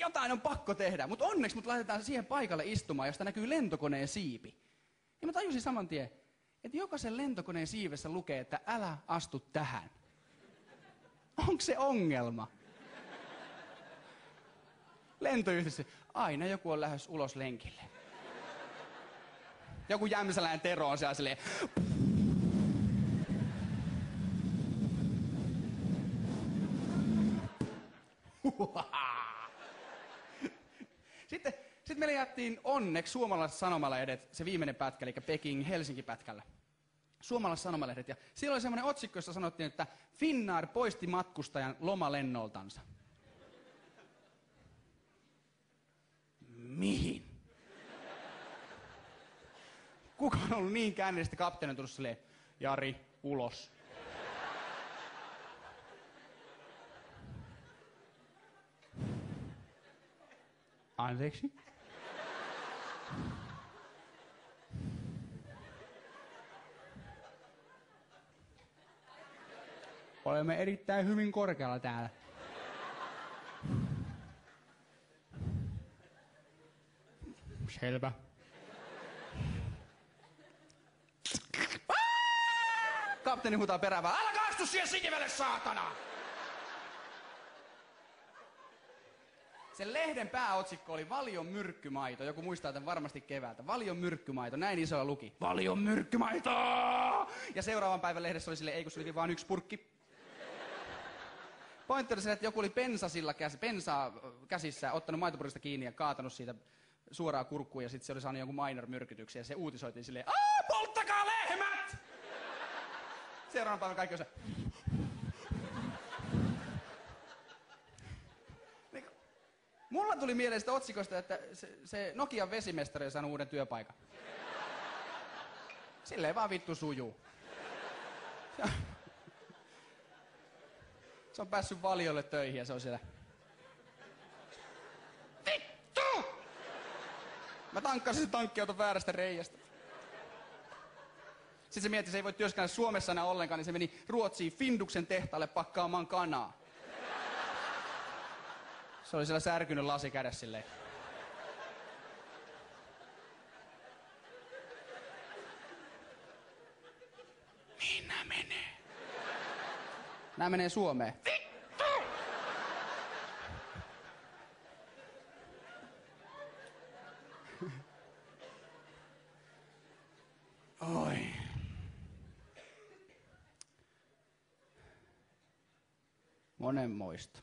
jotain on pakko tehdä. Mutta onneksi mut laitetaan siihen paikalle istumaan, josta näkyy lentokoneen siipi. Ja mä tajusin saman tien, että jokaisen lentokoneen siivessä lukee, että älä astu tähän. Onko se ongelma? Lentoyhdistys, aina joku on lähes ulos lenkille. Joku jämsäläinen Tero on siellä silleen... Sitten meille jättiin onneksi suomalaiset sanomalehdet, se viimeinen pätkä, eli Peking-Helsinki-pätkällä. Suomalaiset sanomalehdet, ja siellä oli semmoinen otsikko, jossa sanottiin, että Finnair poisti matkustajan lomalennoltansa. Mihin? Kuka on ollut niin käännellistä, kapteeni on tullut silleen, Jari, ulos. Anteeksi? Olemme erittäin hyvin korkealla täällä. Selvä. Kapteeni huutaa perävää, älä kaastu siihen sikivälle, saatana! Sen lehden pääotsikko oli Valion myrkkymaito. Joku muistaa tämän varmasti keväältä. Valion myrkkymaito. Näin isolla luki. Valion myrkkymaito! Ja seuraavan päivän lehdessä oli silleen, ei kun se oli vaan yksi purkki. Pointti oli se, että joku oli bensaa käsissä, ottanut maitopurkista kiinni ja kaatanut siitä suoraan kurkkuun. Ja sitten se oli saanut jonkun minor-myrkytyksen. Ja se uutisoitiin silleen, polttakaa lehmät! Seuraavan päivän kaikki on se... Mulla tuli mieleen sitä otsikosta, että se Nokian vesimestari on saanut uuden työpaikan. Silleen vaan vittu sujuu. Se on päässyt Valiolle töihin ja se on siellä... Vittu! Mä tankkasin se tankkiauton väärästä reiästä. Sitten se mietti, että se ei voi työskennellä Suomessa enää ollenkaan, niin se meni Ruotsiin Finduksen tehtaalle pakkaamaan kanaa. Se oli siellä särkynyt lasi kädessä silleen. Mihin nää menee? Nää menee Suomeen. Vittu! Oi. Monenmoista.